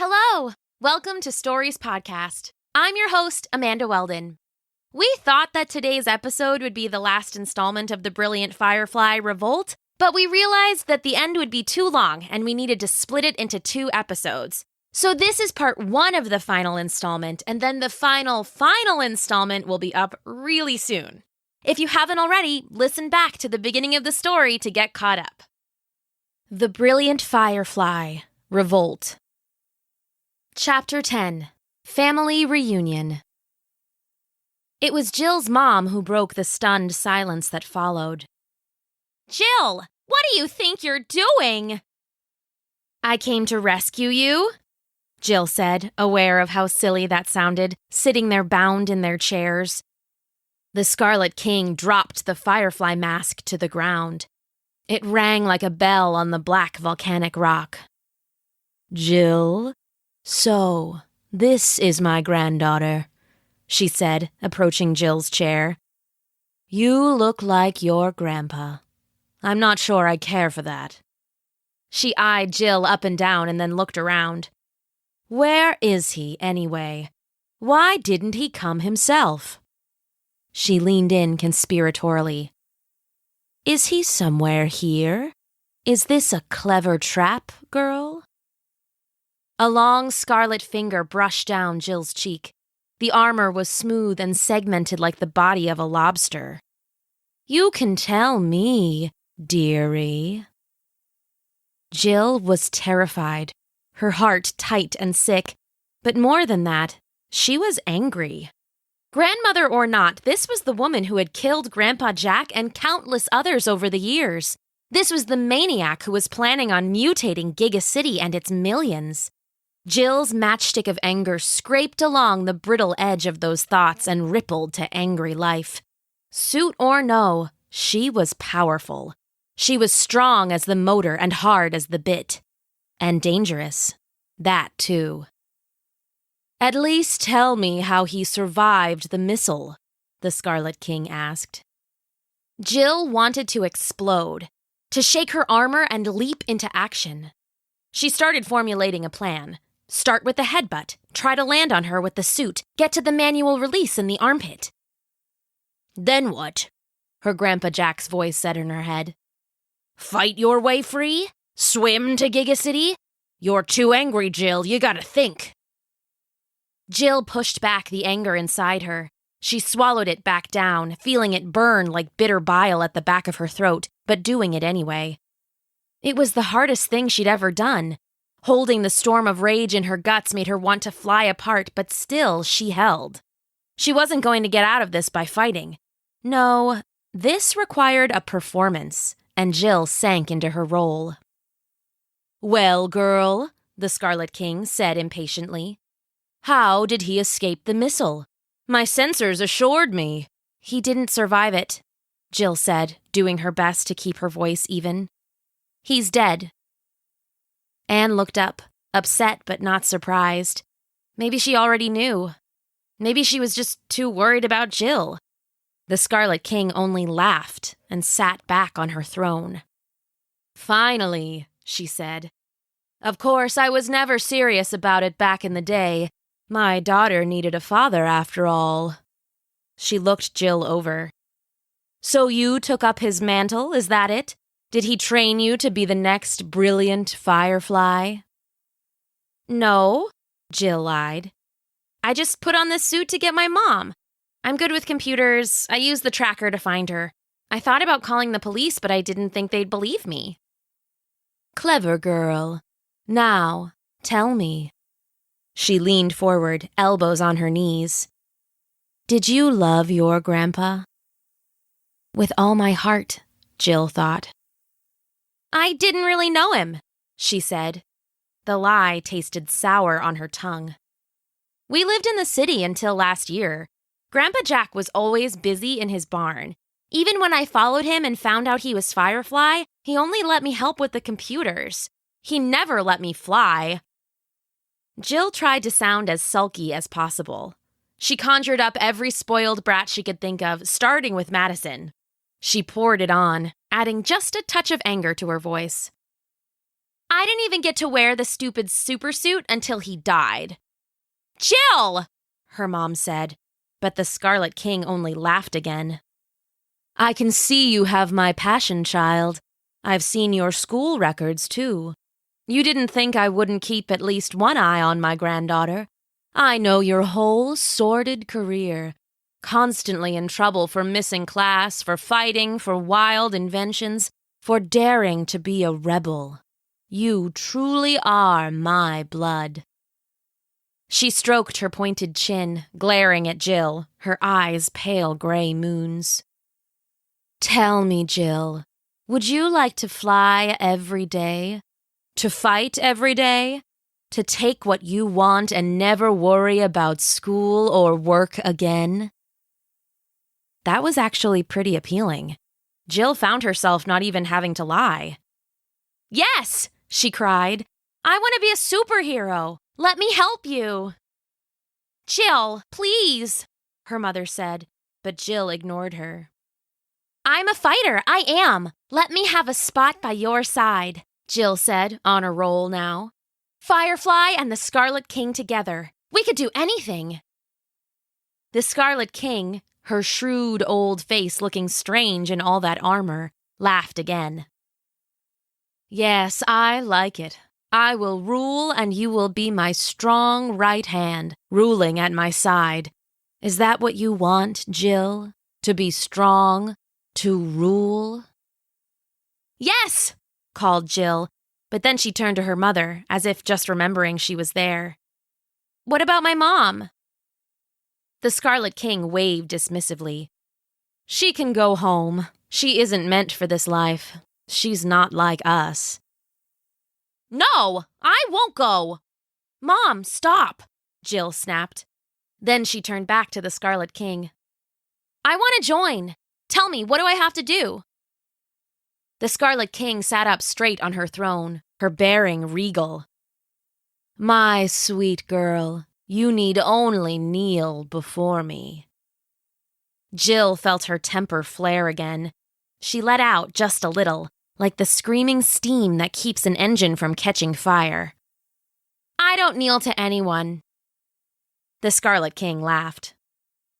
Hello! Welcome to Stories Podcast. I'm your host, Amanda Weldon. We thought that today's episode would be the last installment of the brilliant Firefly Revolt, but we realized that the end would be too long and we needed to split it into 2 episodes. So this is part 1 of the final installment, and then the final installment will be up really soon. If you haven't already, listen back to the beginning of the story to get caught up. The Brilliant Firefly, Revolt. Chapter 10, Family Reunion. It was Jill's mom who broke the stunned silence that followed. Jill, what do you think you're doing? I came to rescue you, Jill said, aware of how silly that sounded, sitting there bound in their chairs. The Scarlet King dropped the Firefly mask to the ground. It rang like a bell on the black volcanic rock. Jill? So, this is my granddaughter, she said, approaching Jill's chair. You look like your grandpa. I'm not sure I care for that. She eyed Jill up and down and then looked around. Where is he, anyway? Why didn't he come himself? She leaned in conspiratorially. Is he somewhere here? Is this a clever trap, girl? A long scarlet finger brushed down Jill's cheek. The armor was smooth and segmented like the body of a lobster. You can tell me, dearie. Jill was terrified, her heart tight and sick, but more than that, she was angry. Grandmother or not, this was the woman who had killed Grandpa Jack and countless others over the years. This was the maniac who was planning on mutating Giga City and its millions. Jill's matchstick of anger scraped along the brittle edge of those thoughts and rippled to angry life. Suit or no, she was powerful. She was strong as the motor and hard as the bit. And dangerous. That, too. At least tell me how he survived the missile, the Scarlet King asked. Jill wanted to explode, to shake her armor and leap into action. She started formulating a plan. Start with the headbutt, try to land on her with the suit, get to the manual release in the armpit. Then what? Her Grandpa Jack's voice said in her head. Fight your way free? Swim to Giga City? You're too angry, Jill. You gotta think. Jill pushed back the anger inside her. She swallowed it back down, feeling it burn like bitter bile at the back of her throat, but doing it anyway. It was the hardest thing she'd ever done. Holding the storm of rage in her guts made her want to fly apart, but still she held. She wasn't going to get out of this by fighting. No, this required a performance, and Jill sank into her role. Well, girl, the Scarlet King said impatiently. How did he escape the missile? My sensors assured me. He didn't survive it, Jill said, doing her best to keep her voice even. He's dead. Anne looked up, upset but not surprised. Maybe she already knew. Maybe she was just too worried about Jill. The Scarlet King only laughed and sat back on her throne. Finally, she said. Of course, I was never serious about it back in the day. My daughter needed a father after all. She looked Jill over. So you took up his mantle, is that it? Did he train you to be the next brilliant Firefly? No, Jill lied. I just put on this suit to get my mom. I'm good with computers. I used the tracker to find her. I thought about calling the police, but I didn't think they'd believe me. Clever girl. Now, tell me. She leaned forward, elbows on her knees. Did you love your grandpa? With all my heart, Jill thought. I didn't really know him, she said. The lie tasted sour on her tongue. We lived in the city until last year. Grandpa Jack was always busy in his barn. Even when I followed him and found out he was Firefly, he only let me help with the computers. He never let me fly. Jill tried to sound as sulky as possible. She conjured up every spoiled brat she could think of, starting with Madison. She poured it on, adding just a touch of anger to her voice. I didn't even get to wear the stupid supersuit until he died." "Jill!" her mom said, but the Scarlet King only laughed again. "I can see you have my passion, child. I've seen your school records, too. You didn't think I wouldn't keep at least one eye on my granddaughter. I know your whole sordid career. Constantly in trouble for missing class, for fighting, for wild inventions, for daring to be a rebel. You truly are my blood." She stroked her pointed chin, glaring at Jill, her eyes pale gray moons. "Tell me, Jill, would you like to fly every day? To fight every day? To take what you want and never worry about school or work again?" That was actually pretty appealing. Jill found herself not even having to lie. "Yes!" she cried. "I want to be a superhero. Let me help you." "Jill, please," her mother said, but Jill ignored her. "I'm a fighter, I am. Let me have a spot by your side," Jill said, on a roll now. "Firefly and the Scarlet King together. We could do anything." The Scarlet King, her shrewd old face looking strange in all that armor, laughed again. "Yes, I like it. I will rule and you will be my strong right hand, ruling at my side. Is that what you want, Jill? To be strong? To rule?" "Yes!" called Jill, but then she turned to her mother, as if just remembering she was there. "What about my mom?" The Scarlet King waved dismissively. "She can go home. She isn't meant for this life. She's not like us." "No, I won't go!" "Mom, stop!" Jill snapped. Then she turned back to the Scarlet King. "I want to join. Tell me, what do I have to do?" The Scarlet King sat up straight on her throne, her bearing regal. "My sweet girl, you need only kneel before me." Jill felt her temper flare again. She let out just a little, like the screaming steam that keeps an engine from catching fire. "I don't kneel to anyone." The Scarlet King laughed.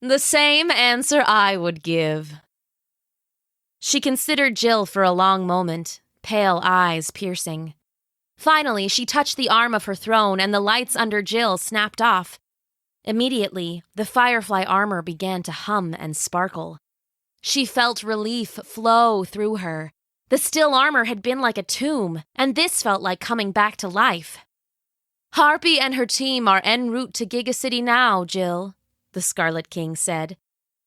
"The same answer I would give." She considered Jill for a long moment, pale eyes piercing. Finally, she touched the arm of her throne and the lights under Jill snapped off. Immediately, the Firefly armor began to hum and sparkle. She felt relief flow through her. The still armor had been like a tomb, and this felt like coming back to life. "Harpy and her team are en route to Giga City now, Jill," the Scarlet King said.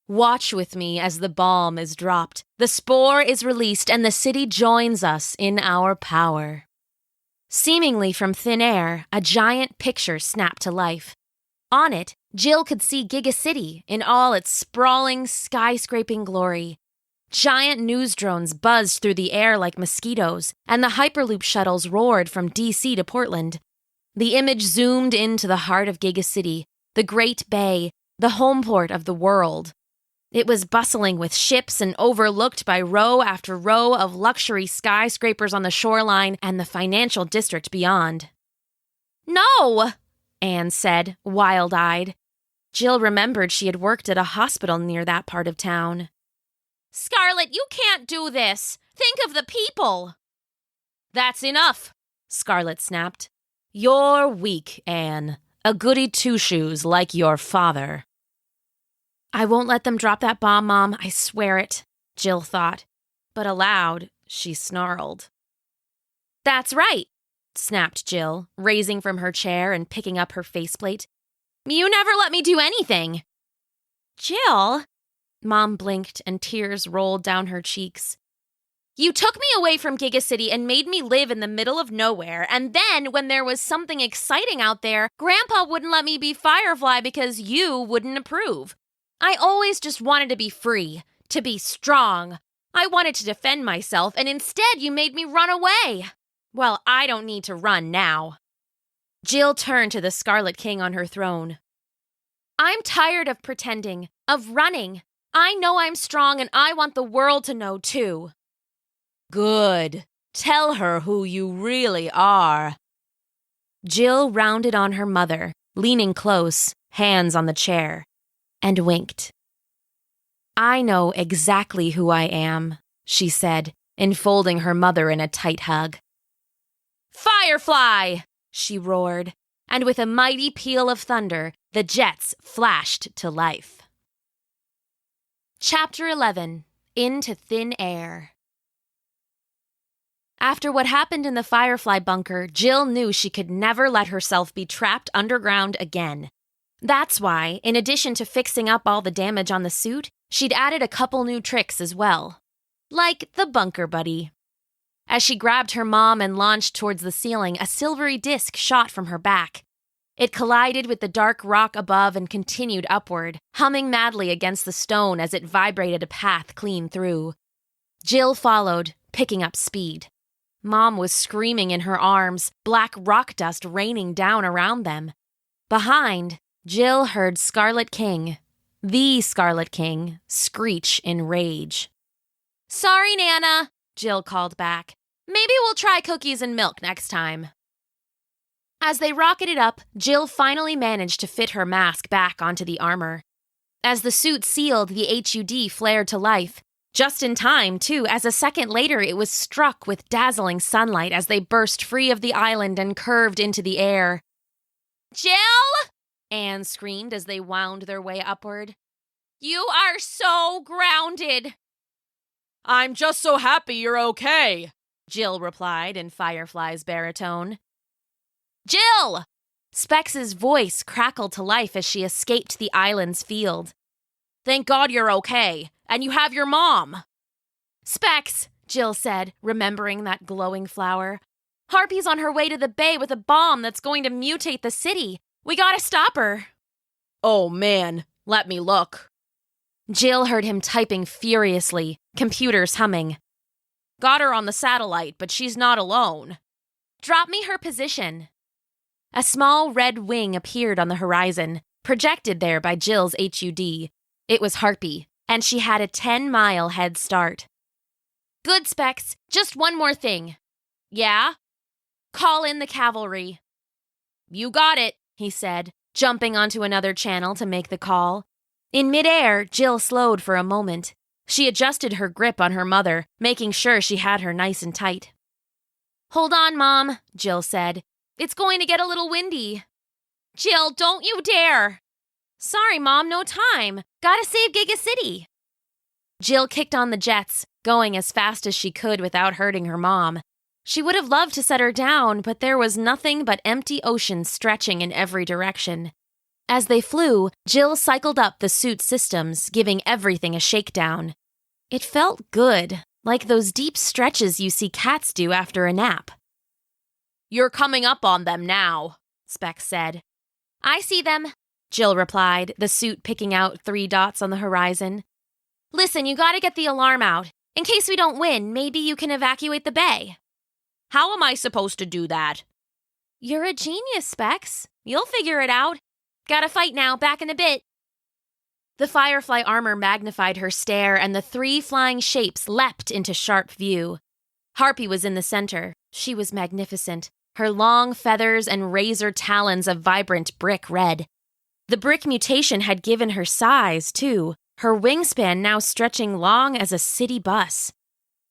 "Watch with me as the bomb is dropped, the spore is released, and the city joins us in our power." Seemingly from thin air, a giant picture snapped to life. On it, Jill could see Giga City in all its sprawling, skyscraping glory. Giant news drones buzzed through the air like mosquitoes, and the Hyperloop shuttles roared from DC to Portland. The image zoomed into the heart of Giga City, the Great Bay, the homeport of the world. It was bustling with ships and overlooked by row after row of luxury skyscrapers on the shoreline and the financial district beyond. "No!" Anne said, wild-eyed. Jill remembered she had worked at a hospital near that part of town. "Scarlet, you can't do this! Think of the people!" "That's enough," Scarlet snapped. "You're weak, Anne. A goody two-shoes like your father." "I won't let them drop that bomb, Mom, I swear it," Jill thought. But aloud, she snarled. "That's right," snapped Jill, raising from her chair and picking up her faceplate. "You never let me do anything." "Jill," Mom blinked and tears rolled down her cheeks. "You took me away from Giga City and made me live in the middle of nowhere, and then, when there was something exciting out there, Grandpa wouldn't let me be Firefly because you wouldn't approve. I always just wanted to be free, to be strong. I wanted to defend myself, and instead you made me run away. Well, I don't need to run now." Jill turned to the Scarlet King on her throne. "I'm tired of pretending, of running. I know I'm strong, and I want the world to know, too." "Good," Tell her who you really are." Jill rounded on her mother, leaning close, hands on the chair, and winked. "I know exactly who I am," she said, enfolding her mother in a tight hug. "Firefly!" she roared, and with a mighty peal of thunder, the jets flashed to life. Chapter 11. Into Thin Air. After what happened in the Firefly bunker, Jill knew she could never let herself be trapped underground again. That's why, in addition to fixing up all the damage on the suit, she'd added a couple new tricks as well. Like the bunker buddy. As she grabbed her mom and launched towards the ceiling, a silvery disc shot from her back. It collided with the dark rock above and continued upward, humming madly against the stone as it vibrated a path clean through. Jill followed, picking up speed. Mom was screaming in her arms, black rock dust raining down around them. Behind, Jill heard Scarlet King, the Scarlet King, screech in rage. "Sorry, Nana," Jill called back. "Maybe we'll try cookies and milk next time." As they rocketed up, Jill finally managed to fit her mask back onto the armor. As the suit sealed, the HUD flared to life. Just in time, too, as a second later it was struck with dazzling sunlight as they burst free of the island and curved into the air. "Jill!" Anne screamed as they wound their way upward. "You are so grounded!" "I'm just so happy you're okay," Jill replied in Firefly's baritone. "Jill!" Specs' voice crackled to life as she escaped the island's field. "Thank God you're okay, and you have your mom." "Specs," Jill said, remembering that glowing flower. "Harpy's on her way to the bay with a bomb that's going to mutate the city. We gotta stop her." "Oh man, let me look." Jill heard him typing furiously, computers humming. "Got her on the satellite, but she's not alone." "Drop me her position." A small red wing appeared on the horizon, projected there by Jill's HUD. It was Harpy, and she had a 10-mile head start. "Good, Specs. Just one more thing." "Yeah?" "Call in the cavalry." "You got it," he said, jumping onto another channel to make the call. In midair, Jill slowed for a moment. She adjusted her grip on her mother, making sure she had her nice and tight. "Hold on, Mom," Jill said. "It's going to get a little windy." "Jill, don't you dare!" "Sorry, Mom, no time. Gotta save Giga City." Jill kicked on the jets, going as fast as she could without hurting her mom. She would have loved to set her down, but there was nothing but empty ocean stretching in every direction. As they flew, Jill cycled up the suit's systems, giving everything a shakedown. It felt good, like those deep stretches you see cats do after a nap. "You're coming up on them now," Specs said. "I see them," Jill replied, the suit picking out 3 dots on the horizon. "Listen, you gotta get the alarm out. In case we don't win, maybe you can evacuate the bay." "How am I supposed to do that?" "You're a genius, Specs. You'll figure it out. Gotta fight now, back in a bit." The Firefly armor magnified her stare, and the 3 flying shapes leapt into sharp view. Harpy was in the center. She was magnificent, her long feathers and razor talons of vibrant brick red. The brick mutation had given her size, too, her wingspan now stretching long as a city bus.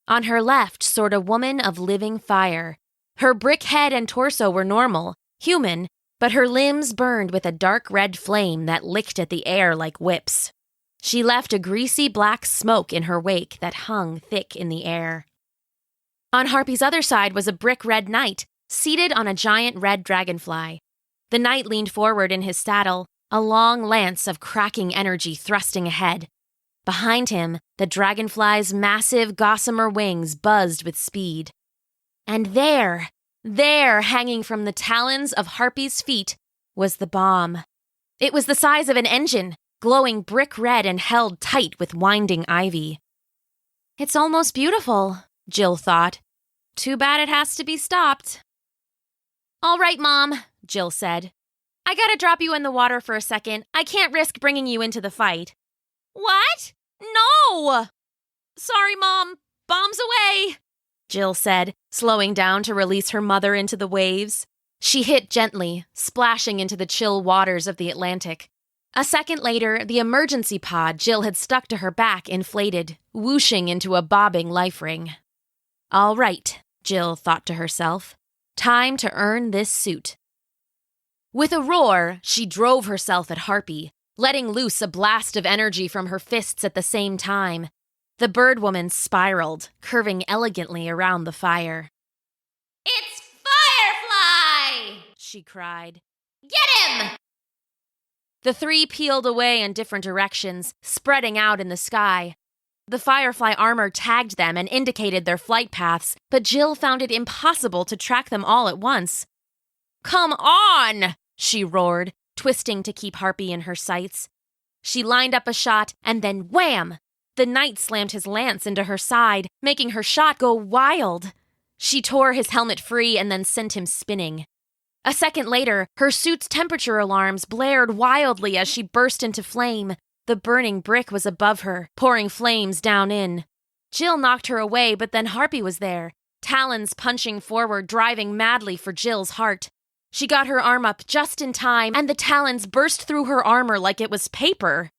On her left soared a woman of living fire. Her brick head and torso were normal, human, but her limbs burned with a dark red flame that licked at the air like whips. She left a greasy black smoke in her wake that hung thick in the air. On Harpy's other side was a brick red knight, seated on a giant red dragonfly. The knight leaned forward in his saddle, a long lance of cracking energy thrusting ahead. Behind him, the dragonfly's massive gossamer wings buzzed with speed. And there, hanging from the talons of Harpy's feet, was the bomb. It was the size of an engine, glowing brick red and held tight with winding ivy. "It's almost beautiful," Jill thought. "Too bad it has to be stopped." "All right, Mom," Jill said. "I gotta drop you in the water for a second. I can't risk bringing you into the fight." "What? No!" "Sorry, Mom. Bombs away!" Jill said, slowing down to release her mother into the waves. She hit gently, splashing into the chill waters of the Atlantic. A second later, the emergency pod Jill had stuck to her back inflated, whooshing into a bobbing life ring. All right, Jill thought to herself. Time to earn this suit. With a roar, she drove herself at Harpy, letting loose a blast of energy from her fists at the same time. The birdwoman spiraled, curving elegantly around the fire. "It's Firefly!" she cried. "Get him!" The three peeled away in different directions, spreading out in the sky. The Firefly armor tagged them and indicated their flight paths, but Jill found it impossible to track them all at once. "Come on!" she roared, twisting to keep Harpy in her sights. She lined up a shot, and then wham! The knight slammed his lance into her side, making her shot go wild. She tore his helmet free and then sent him spinning. A second later, her suit's temperature alarms blared wildly as she burst into flame. The burning brick was above her, pouring flames down in. Jill knocked her away, but then Harpy was there, talons punching forward, driving madly for Jill's heart. She got her arm up just in time, and the talons burst through her armor like it was paper.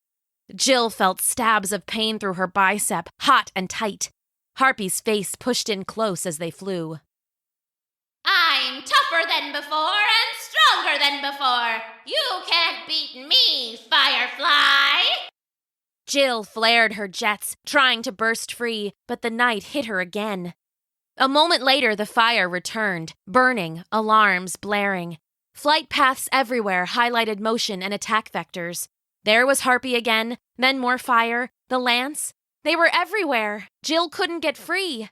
Jill felt stabs of pain through her bicep, hot and tight. Harpy's face pushed in close as they flew. "I'm tougher than before and stronger than before. You can't beat me, Firefly!" Jill flared her jets, trying to burst free, but the knight hit her again. A moment later, the fire returned, burning, alarms blaring. Flight paths everywhere highlighted motion and attack vectors. There was Harpy again, then more fire, the lance. They were everywhere. Jill couldn't get free.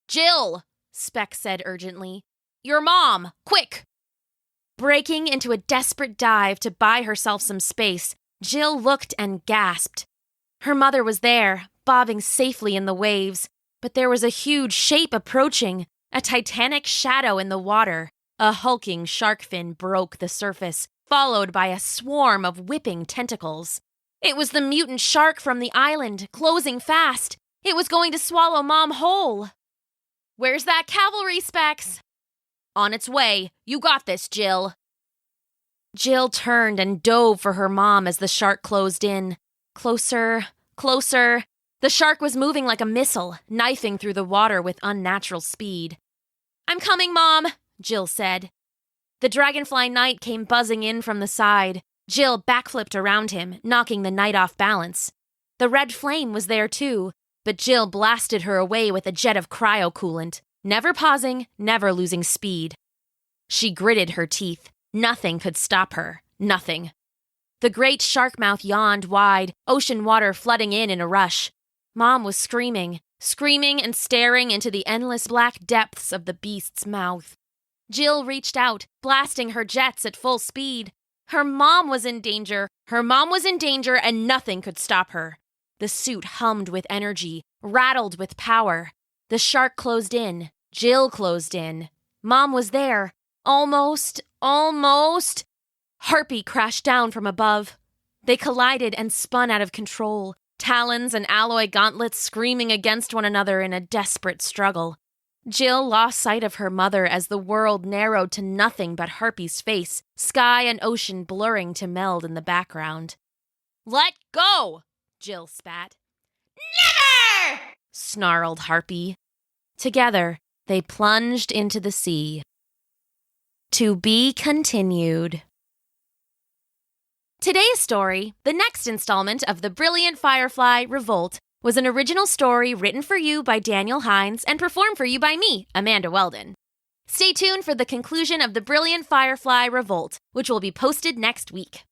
"Jill," Speck said urgently. "Your mom, quick!" Breaking into a desperate dive to buy herself some space, Jill looked and gasped. Her mother was there, bobbing safely in the waves, but there was a huge shape approaching, a titanic shadow in the water. A hulking shark fin broke the surface, followed by a swarm of whipping tentacles. It was the mutant shark from the island, closing fast. It was going to swallow Mom whole. "Where's that cavalry, Specs?" "On its way. You got this, Jill." Jill turned and dove for her mom as the shark closed in. Closer, closer. The shark was moving like a missile, knifing through the water with unnatural speed. "I'm coming, Mom," Jill said. The dragonfly knight came buzzing in from the side. Jill backflipped around him, knocking the knight off balance. The red flame was there too, but Jill blasted her away with a jet of cryo-coolant, never pausing, never losing speed. She gritted her teeth. Nothing could stop her. Nothing. The great shark mouth yawned wide, ocean water flooding in a rush. Mom was screaming and staring into the endless black depths of the beast's mouth. Jill reached out, blasting her jets at full speed. Her mom was in danger. Her mom was in danger, and nothing could stop her. The suit hummed with energy, rattled with power. The shark closed in. Jill closed in. Mom was there. Almost. Harpy crashed down from above. They collided and spun out of control, talons and alloy gauntlets screaming against one another in a desperate struggle. Jill lost sight of her mother as the world narrowed to nothing but Harpy's face, sky and ocean blurring to meld in the background. "Let go!" Jill spat. "Never!" snarled Harpy. Together, they plunged into the sea. To be continued. Today's story, the next installment of the brilliant Firefly, Revolt, was an original story written for you by Daniel Hines and performed for you by me, Amanda Weldon. Stay tuned for the conclusion of the brilliant Firefly, Revolt, which will be posted next week.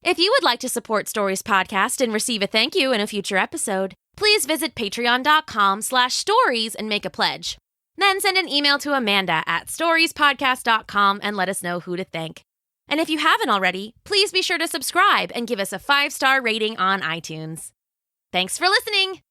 If you would like to support Stories Podcast and receive a thank you in a future episode, please visit patreon.com/stories and make a pledge. Then send an email to Amanda at storiespodcast.com and let us know who to thank. And if you haven't already, please be sure to subscribe and give us a 5-star rating on iTunes. Thanks for listening!